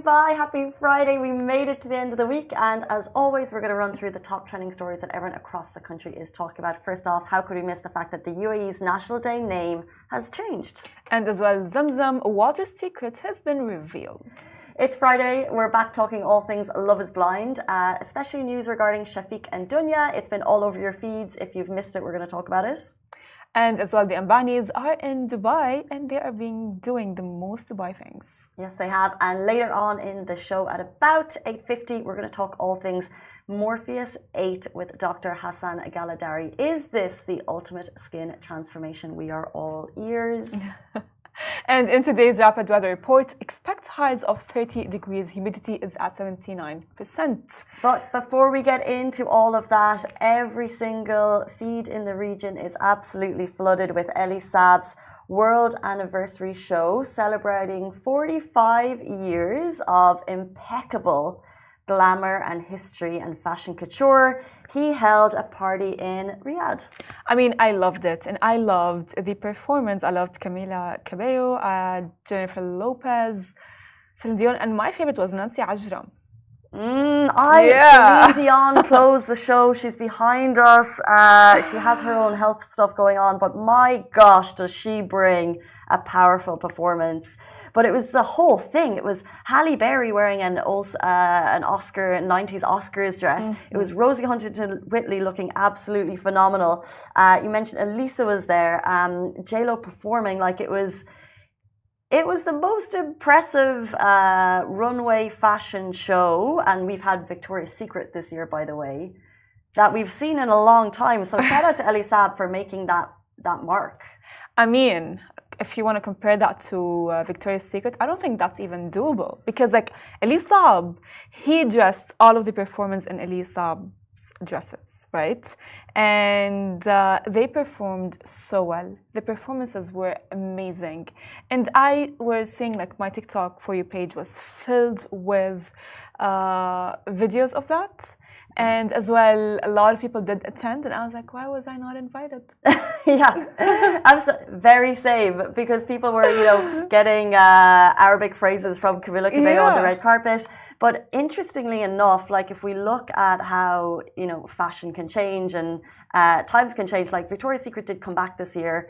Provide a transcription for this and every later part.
Dubai. Happy Friday. We made it to the end of the week. And as always, we're going to run through the top trending stories that everyone across the country is talking about. First off, how could we miss the fact that the UAE's National Day name has changed? And as well, Zamzam, a water secret has been revealed. It's Friday. We're back talking all things Love is Blind, especially news regarding Chafik and Dounia. It's been all over your feeds. If you've missed it, we're going to talk about it. And as well, the Ambanis are in Dubai and they are doing the most Dubai things. Yes, they have. And later on in the show at about 8:50, we're going to talk all things Morpheus 8 with Dr. Hassan Galadari. Is this the ultimate skin transformation? We are all ears. And in today's rapid weather report, expect highs of 30 degrees. Humidity is at 79%. But before we get into all of that, every single feed in the region is absolutely flooded with Elie Saab's World Anniversary Show, celebrating 45 years of impeccable glamour and history and fashion couture. He held a party in Riyadh. I mean, I loved it, and I loved the performance. I loved Camila Cabello, Jennifer Lopez, Celine Dion, and my favorite was Nancy Ajram. Celine Dion closed the show. She's behind us. She has her own health stuff going on, but my gosh, does she bring a powerful performance. But it was the whole thing. It was Halle Berry wearing an Oscar, 90s Oscars dress. Mm-hmm. It was Rosie Huntington-Whiteley looking absolutely phenomenal. You mentioned Elisa was there. J-Lo performing like it was the most impressive runway fashion show. And we've had Victoria's Secret this year, by the way, that we've seen in a long time. So shout out to Elie Saab for making that mark. I mean, if you want to compare that to Victoria's Secret, I don't think that's even doable. Because like Elie Saab, he dressed all of the performance in Elie Saab's dresses, right? And they performed so well. The performances were amazing. And I was seeing like my TikTok For You page was filled with videos of that. And as well, a lot of people did attend, and I was like, why was I not invited? Yeah, very same, because people were, getting Arabic phrases from Camila Cabello on the red carpet. But interestingly enough, like if we look at how, fashion can change and times can change, like Victoria's Secret did come back this year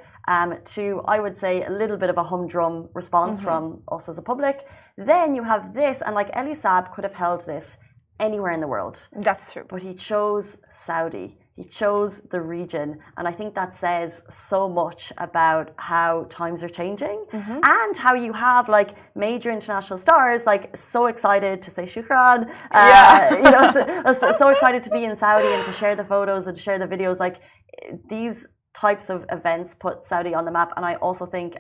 to, I would say, a little bit of a humdrum response from us as a public. Then you have this, and like Elie Saab could have held this anywhere in the world. That's true. But he chose Saudi. He chose the region. And I think that says so much about how times are changing and how you have like major international stars like so excited to say shukran. So excited to be in Saudi and to share the photos and to share the videos. Like these types of events put Saudi on the map. And I also think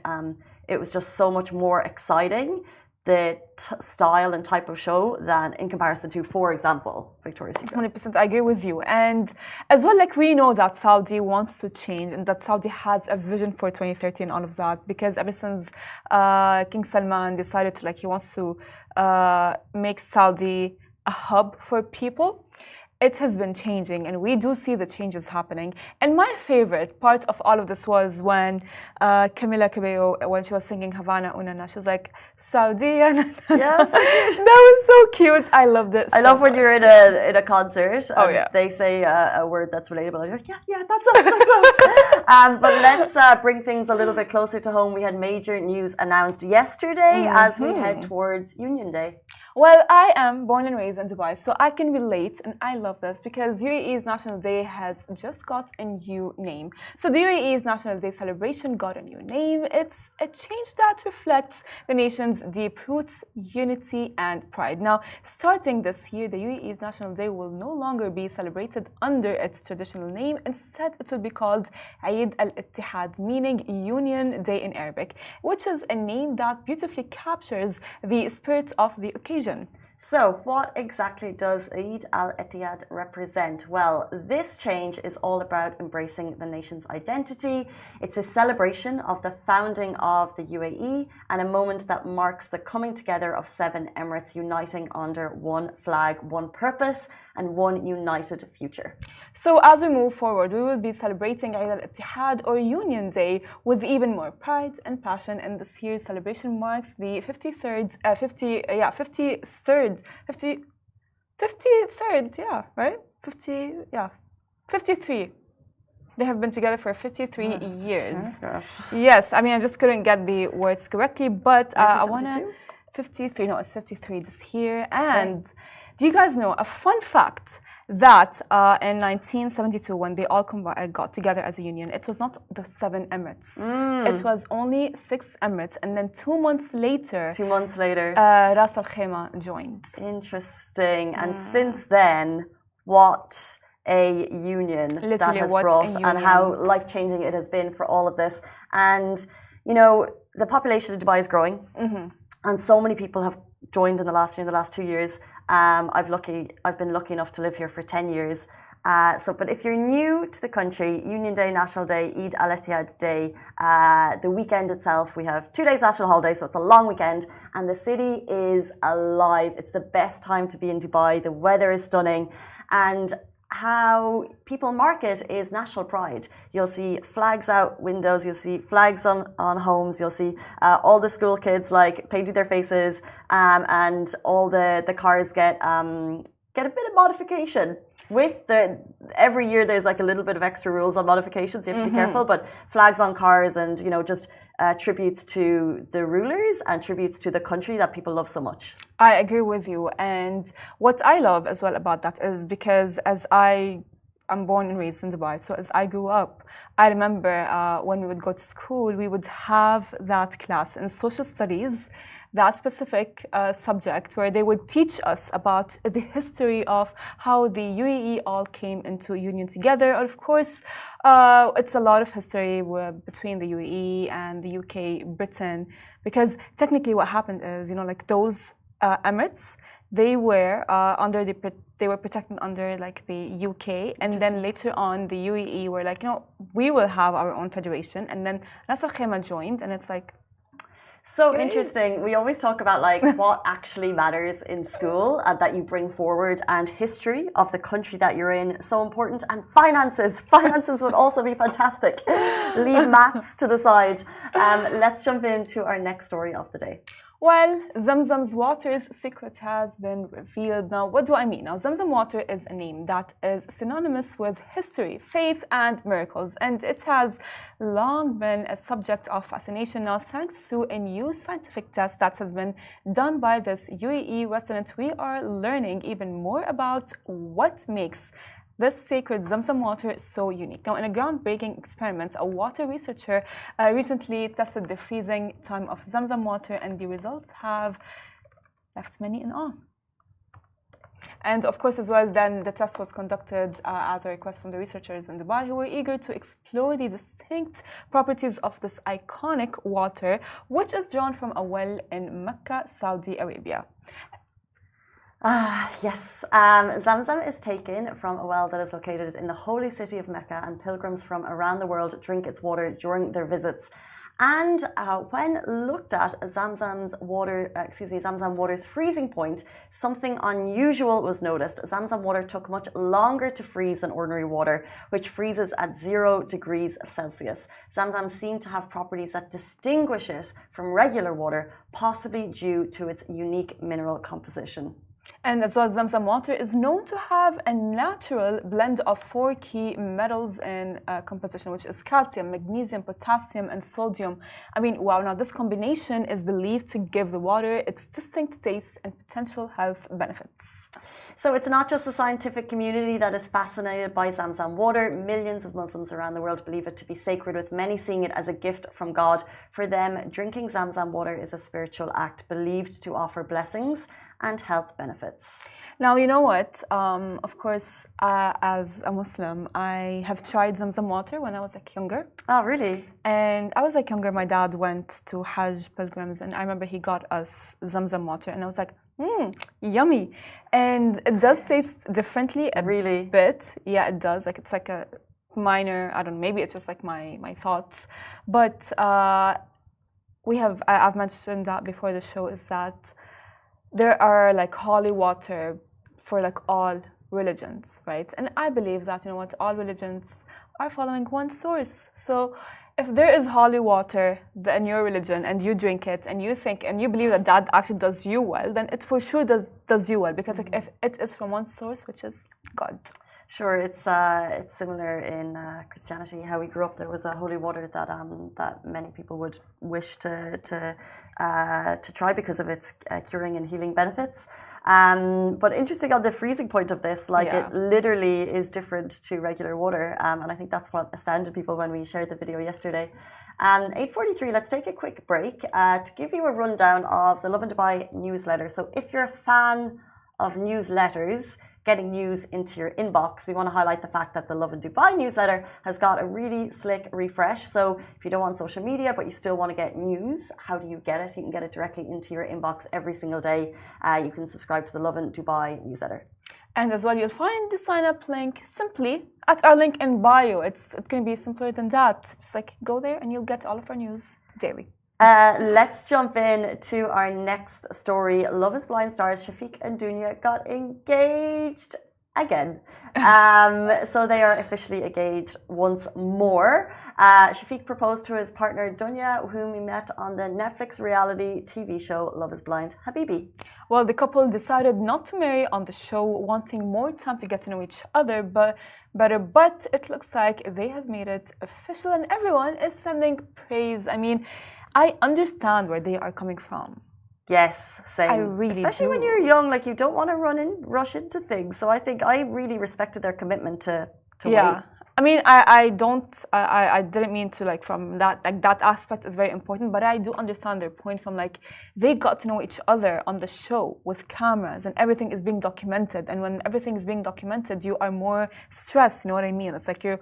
it was just so much more exciting, the style and type of show than in comparison to, for example, Victoria's Secret. 100%, I agree with you. And as well, like we know that Saudi wants to change and that Saudi has a vision for 2030 and all of that, because ever since King Salman decided to, he wants to make Saudi a hub for people, it has been changing, and we do see the changes happening. And my favorite part of all of this was when Camila Cabello, when she was singing Havana Unana, she was like, Saudi. Yes. That was so cute. I loved it. I love when you're in a concert and they say a word that's relatable. You're like, yeah, that's us. But let's bring things a little bit closer to home. We had major news announced yesterday as we head towards Union Day. Well, I am born and raised in Dubai, so I can relate, and I love this because UAE's National Day has just got a new name. So the UAE's National Day celebration got a new name. It's a change that reflects the nation's deep roots, unity, and pride. Now, starting this year, the UAE's National Day will no longer be celebrated under its traditional name. Instead, it will be called Eid al-Ittihad, meaning Union Day in Arabic, which is a name that beautifully captures the spirit of the occasion. So, what exactly does Eid al-Ittihad represent? Well, this change is all about embracing the nation's identity. It's a celebration of the founding of the UAE and a moment that marks the coming together of 7 emirates uniting under one flag, one purpose, and one united future. So, as we move forward, we will be celebrating Eid al-Ittihad or Union Day with even more pride and passion. And this year's celebration marks the 53rd, yeah, right? 53. They have been together for 53 years. Gosh. Yes, I mean, I just couldn't get the words correctly, but I want to... 53, no, it's 53 this year. And do you guys know a fun fact that in 1972, when they all got together as a union, it was not the 7 emirates. It was only 6 emirates. And then 2 months later, Ras Al Khaimah joined. Interesting. And since then, what a union Literally, that has what brought, a union. and how life-changing it has been for all of this. And, you know, the population of Dubai is growing. And so many people have joined in the last 2 years. I've been lucky enough to live here for 10 years. But if you're new to the country, Union Day, National Day, Eid al-Ittihad Day, the weekend itself, we have 2 days national holiday, so it's a long weekend, and the city is alive. It's the best time to be in Dubai. The weather is stunning, and how people mark it is national pride. You'll see flags out windows, you'll see flags on homes, you'll see all the school kids like painting their faces, and all the cars get a bit of modification. Every year there's like a little bit of extra rules on modifications, you have to be careful, but flags on cars and, you know, just tributes to the rulers and tributes to the country that people love so much. I agree with you. And what I love as well about that is because I'm born and raised in Dubai, so as I grew up, I remember when we would go to school, we would have that class in social studies, that specific subject where they would teach us about the history of how the UAE all came into union together. Of course, it's a lot of history between the UAE and the UK, Britain, because technically what happened is, you know, like those emirates, they were protected under like the UK, and then later on the UAE were like, you know, we will have our own federation, and then Ras Al Khaimah joined, and it's like so interesting. We always talk about like what actually matters in school that you bring forward, and history of the country that you're in, so important, and finances would also be fantastic. Leave maths to the side. Let's jump into our next story of the day. Well, Zamzam's water's secret has been revealed. Now, what do I mean? Now, Zamzam water is a name that is synonymous with history, faith, and miracles, and it has long been a subject of fascination. Now, thanks to a new scientific test that has been done by this UAE resident, we are learning even more about what makes this sacred Zamzam water is so unique. Now, in a groundbreaking experiment, a water researcher recently tested the freezing time of Zamzam water, and the results have left many in awe. And of course, as well, then the test was conducted at a request from the researchers in Dubai, who were eager to explore the distinct properties of this iconic water, which is drawn from a well in Mecca, Saudi Arabia. Yes. Zamzam is taken from a well that is located in the holy city of Mecca, and pilgrims from around the world drink its water during their visits. And when looked at Zamzam water's freezing point, something unusual was noticed. Zamzam water took much longer to freeze than ordinary water, which freezes at 0 degrees Celsius. Zamzam seemed to have properties that distinguish it from regular water, possibly due to its unique mineral composition. And as well, Zamzam water is known to have a natural blend of 4 key metals in composition, which is calcium, magnesium, potassium, and sodium. I mean, wow, now this combination is believed to give the water its distinct taste and potential health benefits. So it's not just the scientific community that is fascinated by Zamzam water. Millions of Muslims around the world believe it to be sacred, with many seeing it as a gift from God. For them, drinking Zamzam water is a spiritual act believed to offer blessings and health benefits. Now, you know what? Of course, as a Muslim, I have tried Zamzam water when I was like younger. Oh, really? And I was like younger. My dad went to Hajj pilgrims, and I remember he got us Zamzam water, and I was like, Yummy. And it does taste differently a Really? bit. Yeah, it does. Like it's like a minor, I don't know, maybe it's just like my thoughts. But I've mentioned that before the show, is that there are like holy water for like all religions, right? And I believe that, you know what, all religions are following one source. So if there is holy water in your religion and you drink it and you think and you believe that that actually does you well, then it for sure does you well, because like if it is from one source, which is God. Sure, it's similar in Christianity. How we grew up, there was a holy water that that many people would wish to try because of its curing and healing benefits. But interesting on the freezing point of this, like it literally is different to regular water, and I think that's what astounded people when we shared the video yesterday. 8:43. Let's take a quick break to give you a rundown of the Lovin Dubai newsletter. So if you're a fan of newsletters, getting news into your inbox, we want to highlight the fact that the Lovin Dubai newsletter has got a really slick refresh. So if you don't want social media but you still want to get news, how do you get it? You can get it directly into your inbox every single day. You can subscribe to the Lovin Dubai newsletter. And as well, you'll find the sign up link simply at our link in bio. It's going to be simpler than that. Just like go there and you'll get all of our news daily. Let's jump in to our next story. Love is Blind stars Chafik and Dounia got engaged again. So they are officially engaged once more. Chafik proposed to his partner Dounia, whom he met on the Netflix reality TV show Love is Blind Habibi. Well, the couple decided not to marry on the show, wanting more time to get to know each other, but it looks like they have made it official and everyone is sending praise. I mean, I understand where they are coming from. Yes, same. I really Especially when you're young, like you don't want to rush into things. So I think I really respected their commitment to wait. I mean, I didn't mean to like from that, like that aspect is very important, but I do understand their point from like they got to know each other on the show with cameras and everything is being documented, and when everything is being documented you are more stressed, you know what I mean? It's like you're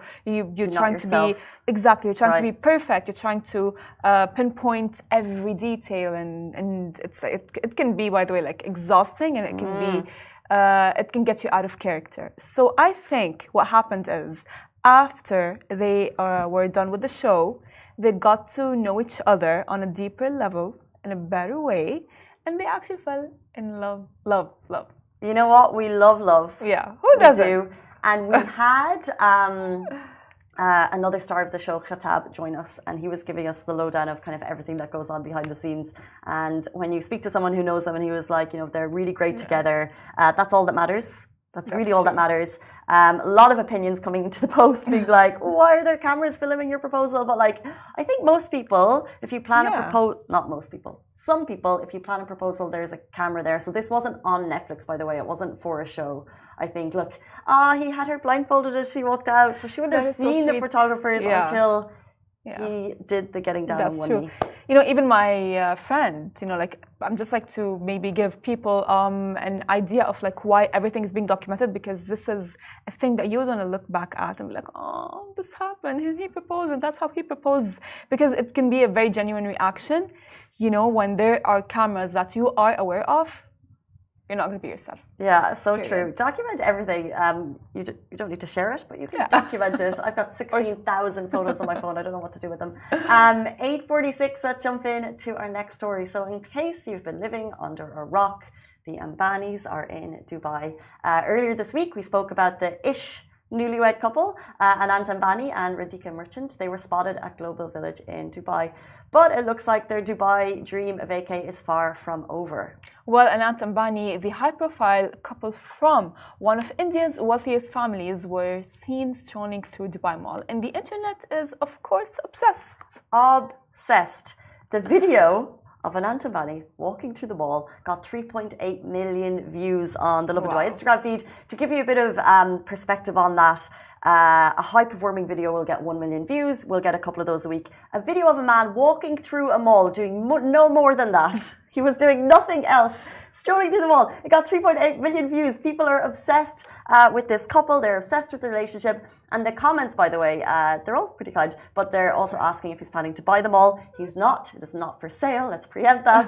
trying to be exactly, you're trying to be perfect, you're trying to pinpoint every detail, and it can be, by the way, like exhausting, and it can be it can get you out of character. So I think what happened is, after they were done with the show, they got to know each other on a deeper level, in a better way, and they actually fell in love. You know what? We love. Yeah, who doesn't? And we had another star of the show, Khatab, join us, and he was giving us the lowdown of kind of everything that goes on behind the scenes. And when you speak to someone who knows them, and he was like, you know, they're really great together. That's all that matters. That's really all that matters. A lot of opinions coming into the post being like, why are there cameras filming your proposal? But like, I think most people, if you plan a proposal, not most people, some people, if you plan a proposal, there's a camera there. So this wasn't on Netflix, by the way. It wasn't for a show. I think, look, he had her blindfolded as she walked out. So she wouldn't have seen the photographers until he did the getting down on one knee. You know, even my friend, you know, like, I'm just like to maybe give people an idea of like why everything is being documented, because this is a thing that you're going to look back at and be like, oh, this happened and he proposed and that's how he proposed, because it can be a very genuine reaction, you know, when there are cameras that you are aware of. You're not going to be yourself. Yeah, so true. Document everything. You don't need to share it, but you can document it. I've got 16,000 photos on my phone. I don't know what to do with them. 8:46, let's jump in to our next story. So in case you've been living under a rock, the Ambanis are in Dubai. Earlier this week, we spoke about the newlywed couple, Anant Ambani and Radhika Merchant. They were spotted at Global Village in Dubai. But it looks like their Dubai dream vacay is far from over. Well, Anant Ambani, the high-profile couple from one of India's wealthiest families, were seen strolling through Dubai Mall. And the internet is, of course, obsessed. Obsessed. The video of Anant Ambani walking through the mall got 3.8 million views on the Lovin Dubai Instagram feed. To give you a bit of perspective on that, a high-performing video will get 1 million views. We'll get a couple of those a week. A video of a man walking through a mall doing no more than that. He was doing nothing else, strolling through the mall. It got 3.8 million views. People are obsessed with this couple. They're obsessed with the relationship. And the comments, by the way, they're all pretty kind, but they're also asking if he's planning to buy them all. He's not. It is not for sale. Let's preempt that.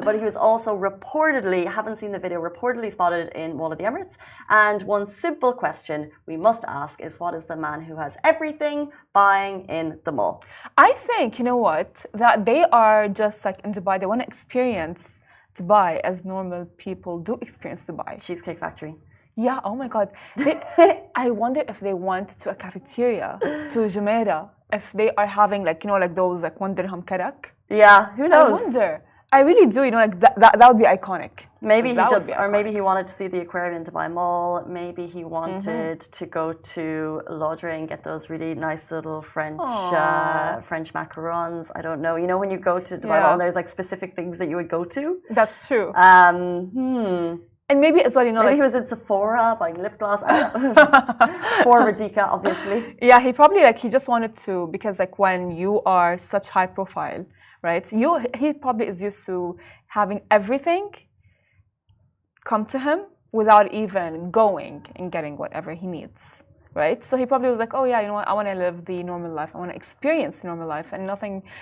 But he was also reportedly, haven't seen the video, reportedly spotted in Mall of the Emirates. And one simple question we must ask is, what is the man who has everything buying in the mall? I think, you know what, that they are just like in Dubai. They want to experience Dubai as normal people do experience Dubai. Cheesecake Factory. Yeah, oh my God. I wonder if they went to a cafeteria, to Jumeirah, if they are having like, you know, like those like 1 dirham karak. Yeah, who knows? I wonder. I really do, you know, like that would be iconic. Maybe he just, or maybe he wanted to see the aquarium in Dubai Mall. Maybe he wanted to go to Laudre and get those really nice little French macarons. I don't know. You know, when you go to Dubai Mall, there's like specific things that you would go to. That's true. And maybe as well, you know, maybe like, he was in Sephora buying lip gloss. For Radhika, obviously. Yeah, he probably like he just wanted to, because like when you are such high profile, right? He probably is used to having everything come to him without even going and getting whatever he needs, right? So he probably was like, oh yeah, you know what? I want to live the normal life. I want to experience normal life, and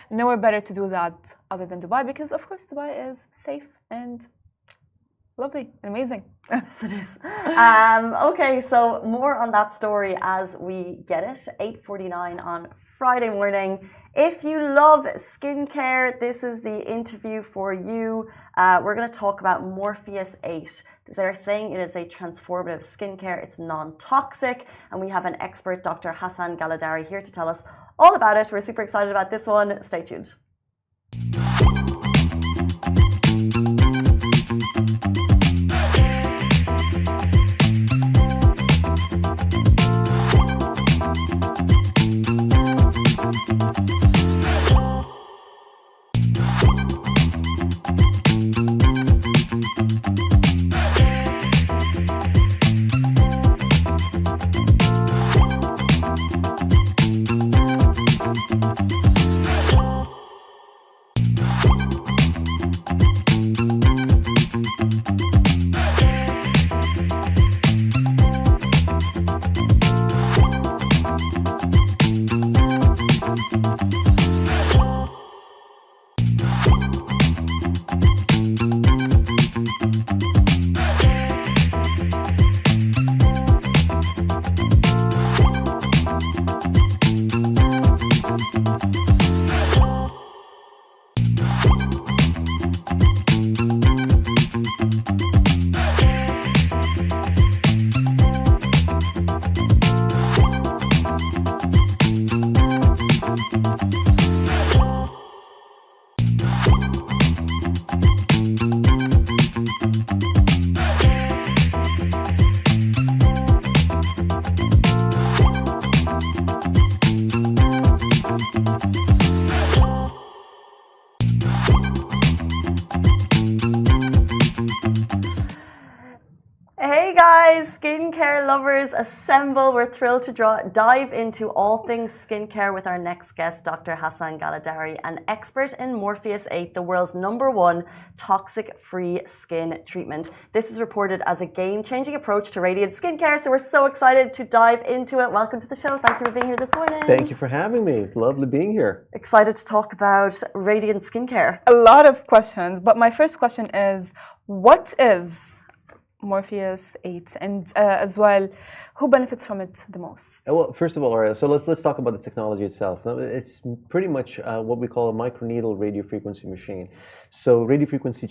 nowhere better to do that other than Dubai, because of course Dubai is safe and lovely, amazing. Yes, it is. Okay, so more on that story as we get it. 8:49 on Friday morning. If you love skincare, this is the interview for you. We're going to talk about Morpheus 8. They're saying it is a transformative skincare. It's non-toxic. And we have an expert, Dr. Hassan Galadari, here to tell us all about it. We're super excited about this one. Stay tuned. Skincare lovers assemble. We're thrilled to dive into all things skincare with our next guest, Dr. Hassan Galadari, an expert in Morpheus 8, the world's #1 toxic-free skin treatment. This is reported as a game-changing approach to radiant skincare, so we're so excited to dive into it. Welcome to the show. Thank you for being here this morning. Thank you for having me. Lovely being here. Excited to talk about radiant skincare. A lot of questions, but my first question is, what is Morpheus 8, and as well, who benefits from it the most? Well, first of all, Aria, so let's talk about the technology itself. It's pretty much what we call a microneedle radiofrequency machine. So radiofrequency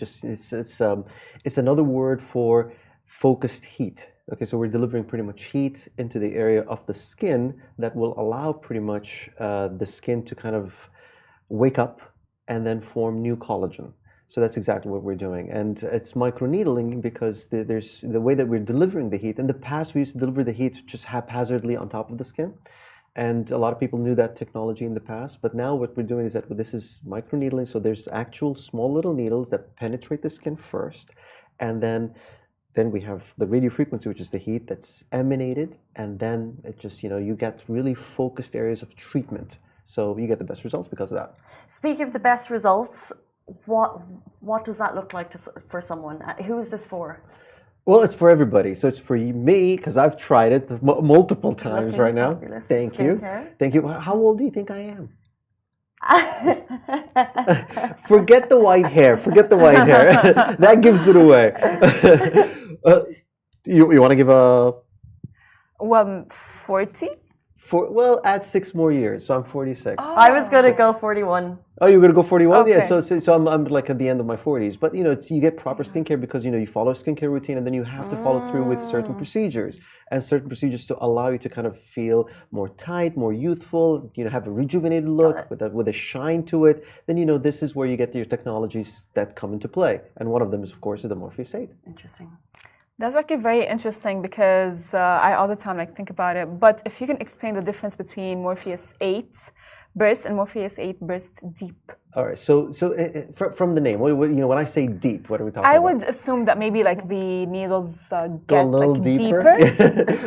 it's another word for focused heat. Okay, so we're delivering pretty much heat into the area of the skin that will allow pretty much the skin to kind of wake up and then form new collagen. So that's exactly what we're doing. And it's microneedling because there's the way that we're delivering the heat. In the past, we used to deliver the heat just haphazardly on top of the skin. And a lot of people knew that technology in the past. But now what we're doing is that this is microneedling. So there's actual small little needles that penetrate the skin first. And then we have the radiofrequency, which is the heat that's emanated. And then it just, you get really focused areas of treatment. So you get the best results because of that. Speaking of the best results, what does that look like for someone? Who is this for? Well, it's for everybody. So it's for me because I've tried it multiple times Looking right now. fabulous. Thank you. Skincare. Thank you. How old do you think I am? Forget the white hair. Forget the white hair. That gives it away. You want to give a 40? well, add 6 more years. So I'm 46. I was going to go 41. Oh, you're gonna go 41? Okay. Yeah. So I'm like at the end of my 40s. But you get proper skincare because you follow a skincare routine, and then you have to follow through with certain procedures to allow you to kind of feel more tight, more youthful. Have a rejuvenated look with a shine to it. Then this is where you get your technologies that come into play, and one of them is of course the Morpheus 8. Interesting. That's actually very interesting because I all the time think about it. But if you can explain the difference between Morpheus 8 burst and Morpheus 8 burst deep. All right. So from the name, when I say deep, what are we talking about? I would assume that maybe the needles Go get a little deeper.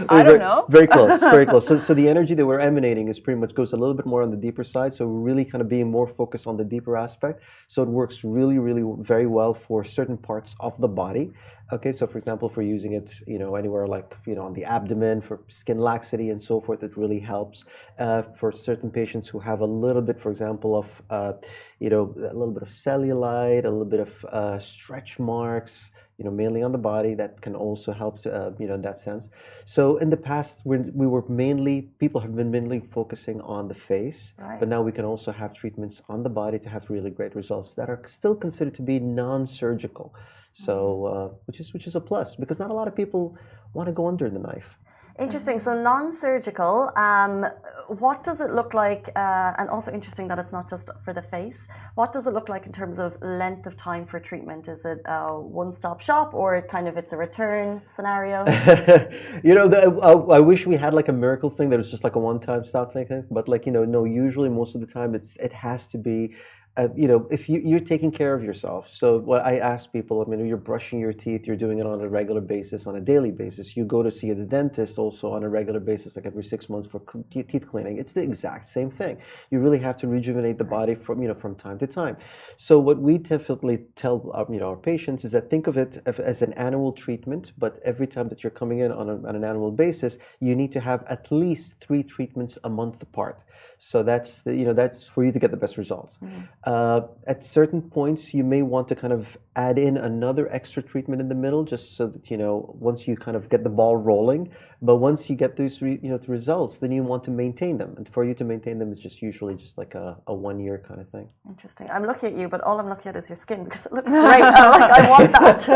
I don't know. Very close, very close. So the energy that we're emanating is pretty much goes a little bit more on the deeper side. So we're really kind of being more focused on the deeper aspect. So it works really, really very well for certain parts of the body. Okay, so for example, if we're using it, anywhere on the abdomen for skin laxity and so forth, it really helps. For certain patients who have a little bit, for example, of, a little bit of cellulite, a little bit of stretch marks, mainly on the body, that can also help, in that sense. So in the past, people have been mainly focusing on the face, Right. but now we can also have treatments on the body to have really great results that are still considered to be non-surgical. So, which is a plus because not a lot of people want to go under the knife. Interesting. So non-surgical. What does it look like? And also interesting that it's not just for the face. What does it look like in terms of length of time for treatment? Is it a one-stop shop, or it's a return scenario? I wish we had a miracle thing that was just a one-time stop thing. But no. Usually, most of the time, it has to be. If you're taking care of yourself. So what I ask people, you're brushing your teeth, you're doing it on a regular basis, on a daily basis. You go to see the dentist also on a regular basis, every 6 months for teeth cleaning. It's the exact same thing. You really have to rejuvenate the body from time to time. So what we typically tell our patients is that think of it as an annual treatment, but every time that you're coming in on an annual basis, you need to have at least 3 treatments a month apart. So that's for you to get the best results. At certain points, you may want to kind of add in another extra treatment in the middle, just so that once you kind of get the ball rolling. But once you get those the results, then you want to maintain them, and for you to maintain them is just usually just a 1 year kind of thing. Interesting. I'm looking at you, but all I'm looking at is your skin because it looks great. I want that.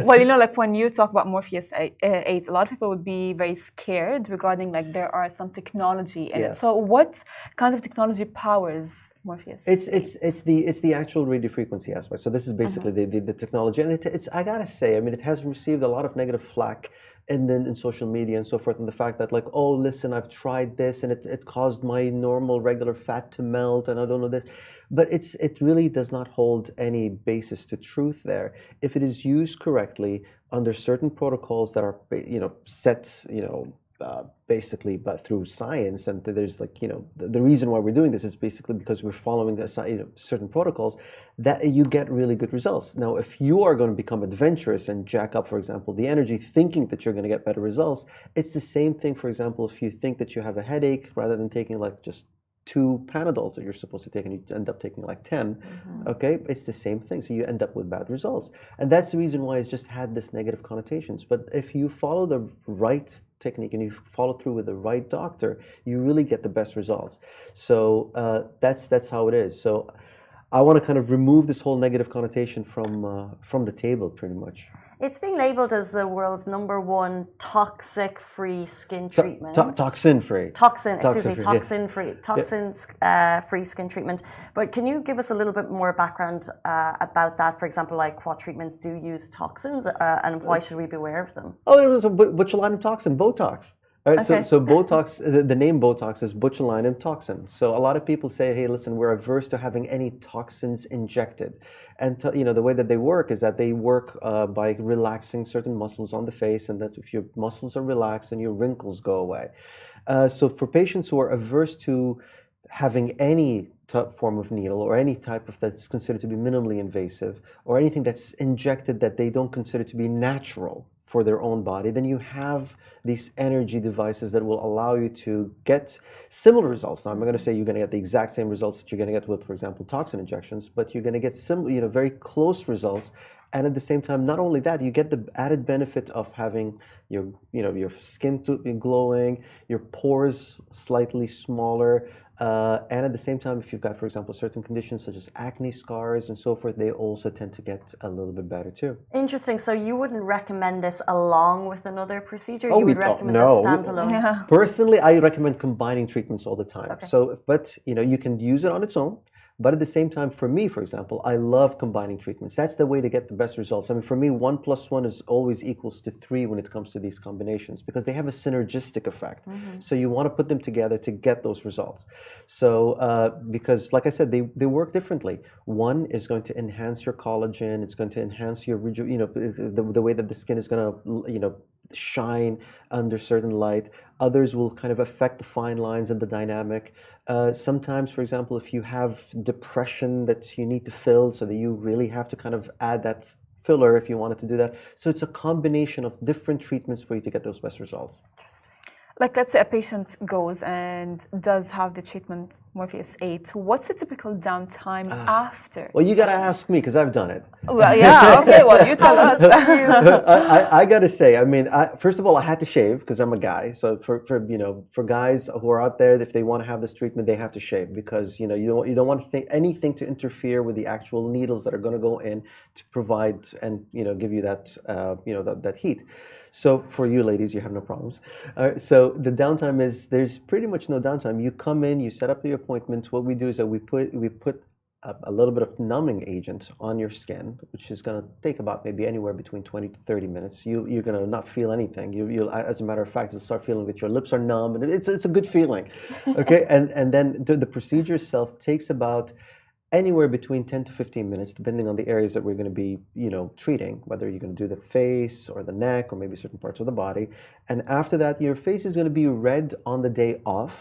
Well, when you talk about Morpheus 8, a lot of people would be very scared regarding there are some technology in it. So what kind of technology powers Morpheus? It's the actual radio frequency aspect. So this is basically the technology, and it's I gotta say, it has received a lot of negative flack. And then in social media and so forth, and the fact that oh, listen, I've tried this and it caused my normal regular fat to melt, and I don't know this, but it really does not hold any basis to truth there. If it is used correctly under certain protocols that are set basically but through science, and there's the reason why we're doing this is basically because we're following certain protocols that you get really good results. Now if you are going to become adventurous and jack up, for example, the energy thinking that you're going to get better results, it's the same thing. For example, if you think that you have a headache, rather than taking just 2 Panadols that you're supposed to take and you end up taking 10, okay, it's the same thing. So you end up with bad results, and that's the reason why it's just had this negative connotations. But if you follow the right technique and you follow through with the right doctor, you really get the best results. So that's how it is. So I want to kind of remove this whole negative connotation from the table, pretty much. It's being labeled as the world's #1 toxic-free skin treatment. Toxin-free. Toxin-free skin treatment. But can you give us a little bit more background about that? For example, what treatments do use toxins, and why should we be aware of them? Oh, it was a botulinum toxin, Botox. All right, okay. so Botox, the name Botox is botulinum toxin. So a lot of people say, hey, listen, we're averse to having any toxins injected. And the way that they work is that they work by relaxing certain muscles on the face, and that if your muscles are relaxed, then your wrinkles go away. So for patients who are averse to having any form of needle or any type of that's considered to be minimally invasive or anything that's injected that they don't consider to be natural for their own body, then you have these energy devices that will allow you to get similar results. Now, I'm not going to say you're going to get the exact same results that you're going to get with, for example, toxin injections, but you're going to get very close results. And at the same time, not only that, you get the added benefit of having your skin glowing, your pores slightly smaller, and at the same time, if you've got, for example, certain conditions such as acne scars and so forth, they also tend to get a little bit better too. Interesting. So you wouldn't recommend this along with another procedure? You would recommend no. this standalone? Yeah. Personally, I recommend combining treatments all the time. Okay. So, but you can use it on its own. But at the same time, for me, for example, I love combining treatments. That's the way to get the best results. I mean, for me, 1 + 1 is always equals to 3 when it comes to these combinations because they have a synergistic effect. Mm-hmm. So you want to put them together to get those results. So because, like I said, they work differently. One is going to enhance your collagen. It's going to enhance your, the way that the skin is going to, shine under certain light. Others will kind of affect the fine lines and the dynamic. Sometimes, for example, if you have depression that you need to fill, so that you really have to kind of add that filler if you wanted to do that. So it's a combination of different treatments for you to get those best results. Like, let's say a patient goes and does have the treatment Morpheus 8. What's the typical downtime after? Well, you got to ask me because I've done it. Well, yeah, okay, well, you tell us. I got to say, I mean, first of all, I had to shave because I'm a guy. So for guys who are out there, if they want to have this treatment, they have to shave because, you don't want anything to interfere with the actual needles that are going to go in to provide and, give you that, that heat. So for you ladies, you have no problems. So the downtime there's pretty much no downtime. You come in, you set up the appointment. What we do is that we put a little bit of numbing agent on your skin, which is going to take about maybe anywhere between 20 to 30 minutes. You're going to not feel anything. You'll, as a matter of fact, you'll start feeling that your lips are numb, and it's a good feeling. Okay, and then the procedure itself takes about anywhere between 10 to 15 minutes, depending on the areas that we're going to be, treating, whether you're going to do the face or the neck or maybe certain parts of the body. And after that, your face is going to be red on the day off,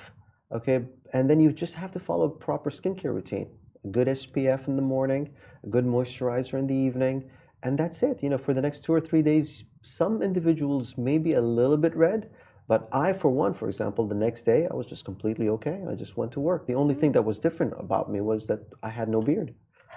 okay? And then you just have to follow a proper skincare routine. A good SPF in the morning, a good moisturizer in the evening, and that's it. For the next 2 or 3 days, some individuals may be a little bit red, but I, for one, for example, the next day, I was just completely okay. I just went to work. The only thing that was different about me was that I had no beard.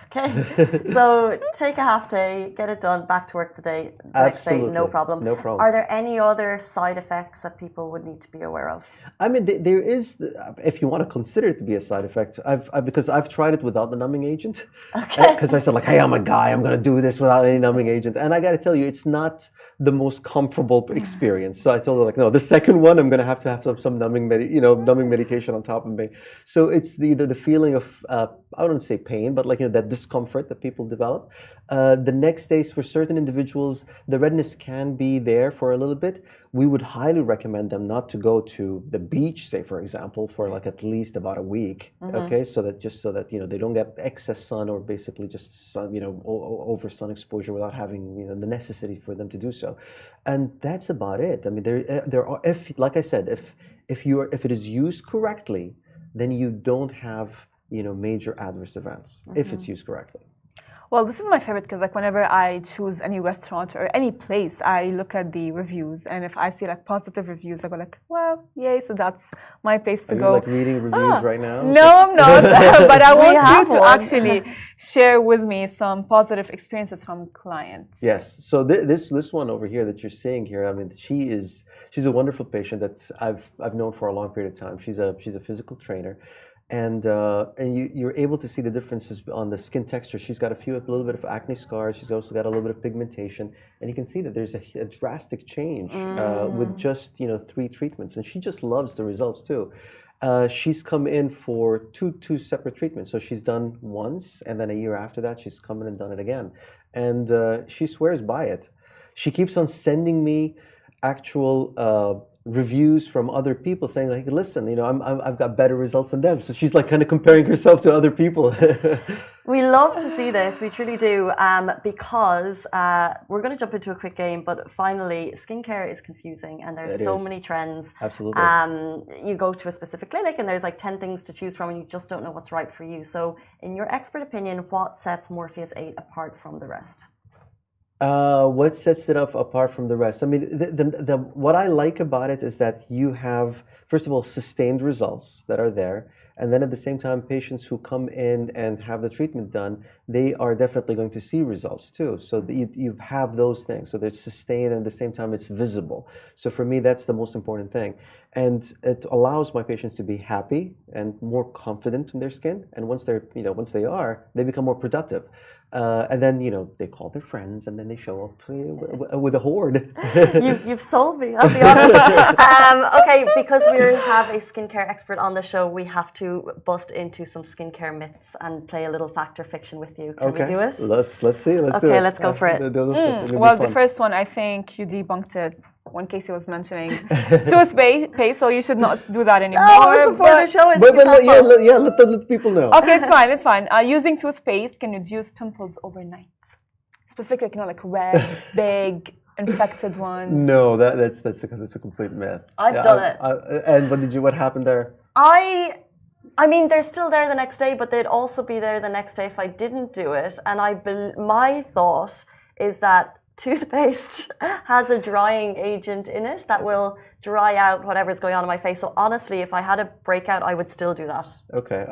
Okay, so take a half day, get it done, back to work the next day, no problem. No problem. Are there any other side effects that people would need to be aware of? I mean, there is, if you want to consider it to be a side effect, because I've tried it without the numbing agent. Okay. Because I said like, hey, I'm a guy, I'm going to do this without any numbing agent. And I got to tell you, it's not the most comfortable experience. So I told her like, no, the second one, I'm going to have some numbing medication on top of me. So it's the feeling of, I wouldn't say pain, but like, that discomfort that people develop. The next days for certain individuals, the redness can be there for a little bit. We would highly recommend them not to go to the beach, say for example, for like at least about a week. Mm-hmm. Okay, so that they don't get excess sun or basically just sun, over sun exposure without having the necessity for them to do so. And that's about it. I mean, there are, if like I said, if it is used correctly, then you don't have major adverse events. Mm-hmm. If it's used correctly. Well, this is my favorite because like whenever I choose any restaurant or any place, I look at the reviews, and if I see like positive reviews, I go like, well, yay, so that's my place to go. Are you like reading reviews right now? No, I'm not. But I want you to actually share with me some positive experiences from clients. Yes. So this one over here that you're seeing here, I mean, she's a wonderful patient that I've known for a long period of time. She's a physical trainer. And you're able to see the differences on the skin texture. She's got a little bit of acne scars. She's also got a little bit of pigmentation, and you can see that there's a drastic change with just 3 treatments, and she just loves the results too. She's come in for two separate treatments. So she's done once, and then a year after that, she's come in and done it again, and she swears by it. She keeps on sending me actual reviews from other people saying like, listen, I've got better results than them. So she's like kind of comparing herself to other people. We love to see this, we truly do, because we're going to jump into a quick game, but finally, skincare is confusing and there's so many trends. Absolutely. You go to a specific clinic and there's like 10 things to choose from and you just don't know what's right for you. So in your expert opinion, what sets Morpheus 8 apart from the rest? What sets it up apart from the rest? I mean, what I like about it is that you have, first of all, sustained results that are there. And then at the same time, patients who come in and have the treatment done, they are definitely going to see results too. So you have those things. So they're sustained and at the same time it's visible. So for me, that's the most important thing. And it allows my patients to be happy and more confident in their skin. And once they are, they become more productive. And then, they call their friends and then they show up with a horde. You've sold me, I'll be honest. Okay, because we have a skincare expert on the show, we have to bust into some skincare myths and play a little fact or fiction with you. Can we do it? Let's see. Let's do it. Okay, let's go for it. Well, the first one, I think you debunked it when Casey was mentioning toothpaste, so you should not do that anymore. Oh, it was before the show. Let people know. Okay, it's fine. Using toothpaste can reduce pimples overnight. Specifically, like red, big, infected ones. No, that's a complete myth. I've done it. And what happened there? I mean, they're still there the next day, but they'd also be there the next day if I didn't do it. And my thought is that toothpaste has a drying agent in it that will dry out whatever's going on in my face. So honestly, if I had a breakout, I would still do that. Okay.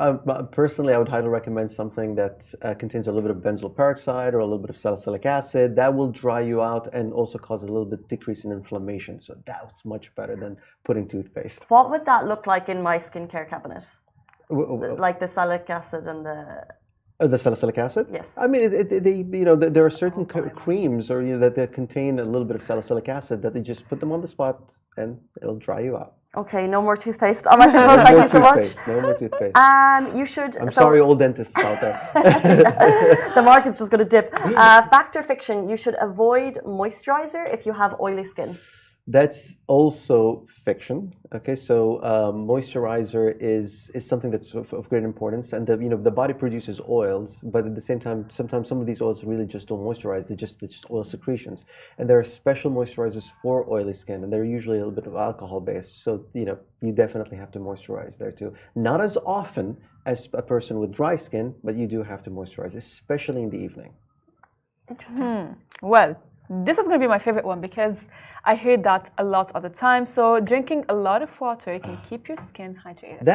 Personally, I would highly recommend something that contains a little bit of benzoyl peroxide or a little bit of salicylic acid. That will dry you out and also cause a little bit decrease in inflammation. So that's much better than putting toothpaste. What would that look like in my skincare cabinet? Like the salicylic acid and the salicylic acid? Yes. I mean, there are certain creams that contain a little bit of salicylic acid that they just put them on the spot and it'll dry you out. Okay, no more toothpaste. Oh my God, thank you so much. No more toothpaste. You should. I'm sorry, all dentists out there. The market's just going to dip. Fact or fiction? You should avoid moisturizer if you have oily skin. That's also fiction. Okay, so moisturizer is something that's of great importance, and the body produces oils, but at the same time, sometimes some of these oils really just don't moisturize. They're just oil secretions, and there are special moisturizers for oily skin, and they're usually a little bit of alcohol based. So you definitely have to moisturize there too. Not as often as a person with dry skin, but you do have to moisturize, especially in the evening. Interesting. Well, this is going to be my favorite one because I hear that a lot of the time. So drinking a lot of water can keep your skin hydrated.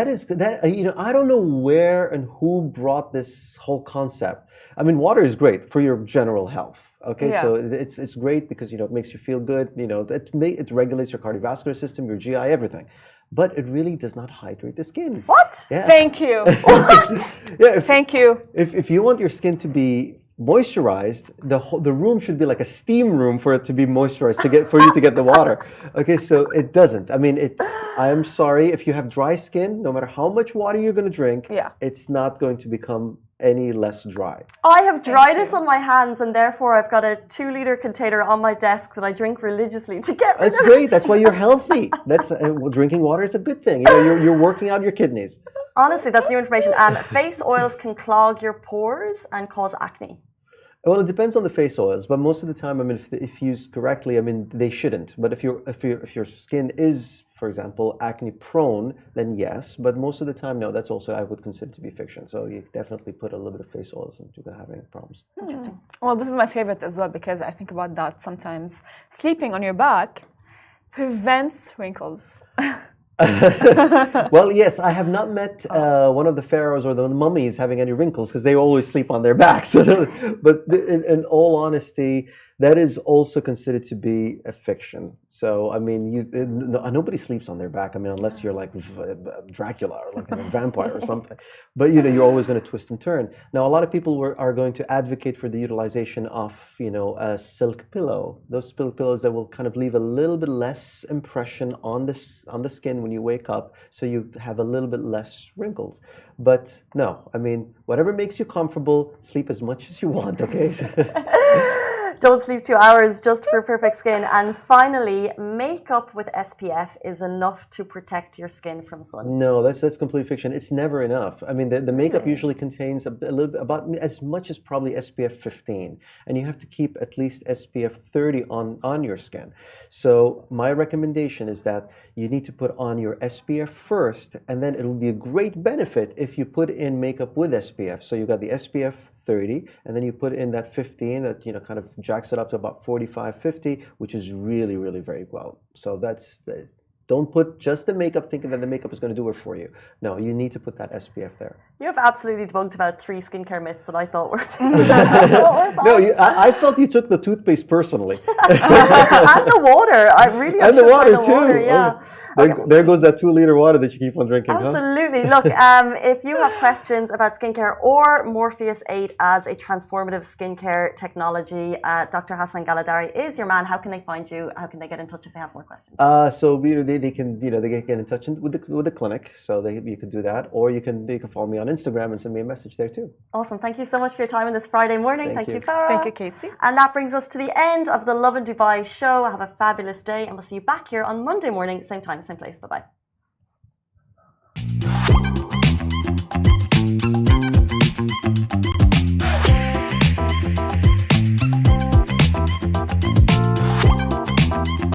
I don't know where and who brought this whole concept. I mean, water is great for your general health. Okay, Yeah. so it's great because it makes you feel good. It regulates your cardiovascular system, your GI, everything. But it really does not hydrate the skin. What? Yeah. Thank you. Yeah. Thank you. If you want your skin to be moisturized, the room should be like a steam room for it to be moisturized for you to get the water. Okay, so it doesn't. I mean, I am sorry if you have dry skin, no matter how much water you're going to drink, it's not going to become any less dry. I have dryness on my hands and therefore I've got a 2-liter container on my desk that I drink religiously to get rid of it. That's great. That's why you're healthy. That's drinking water is a good thing. You're working out your kidneys. Honestly, that's new information. Face oils can clog your pores and cause acne. Well, it depends on the face oils, but most of the time, I mean, if used correctly, I mean, they shouldn't. But if your skin is, for example, acne prone, then yes. But most of the time, no. That's also I would consider to be fiction. So you definitely put a little bit of face oils into having problems. Interesting. Well, this is my favorite as well because I think about that sometimes. Sleeping on your back prevents wrinkles. Well, yes, I have not met one of the pharaohs or the mummies having any wrinkles because they always sleep on their backs. But in all honesty, that is also considered to be a fiction. So, I mean, nobody sleeps on their back. I mean, unless you're like Dracula or like a vampire or something. But, you're always going to twist and turn. Now, a lot of people are going to advocate for the utilization of, a silk pillow. Those silk pillows that will kind of leave a little bit less impression on the skin when you wake up. So you have a little bit less wrinkles. But no, I mean, whatever makes you comfortable, sleep as much as you want, okay? Don't sleep 2 hours just for perfect skin. And finally, makeup with SPF is enough to protect your skin from sun. No, that's complete fiction. It's never enough. I mean, the makeup usually contains a little bit, about as much as probably SPF 15, and you have to keep at least SPF 30 on your skin. So my recommendation is that you need to put on your SPF first, and then it'll be a great benefit if you put in makeup with SPF. So you got the SPF 30, and then you put in that 15 that kind of jacks it up to about 45, 50, which is really, really very well. So don't put just the makeup thinking that the makeup is going to do it for you. No, you need to put that SPF there. You have absolutely debunked about 3 skincare myths that I thought were No, I felt you took the toothpaste personally. And the water. I really and the water too. Water, yeah. There goes that 2-liter water that you keep on drinking. Absolutely. Look, if you have questions about skincare or Morpheus 8 as a transformative skincare technology, Dr. Hassan Galadari is your man. How can they find you? How can they get in touch if they have more questions? So they can get in touch with the clinic. So you can do that, or they can follow me on Instagram and send me a message there too. Awesome. Thank you so much for your time on this Friday morning. Thank you, Farah. Thank you, Casey. And that brings us to the end of the Lovin Dubai show. Have a fabulous day, and we'll see you back here on Monday morning, same time, same place. Bye-bye.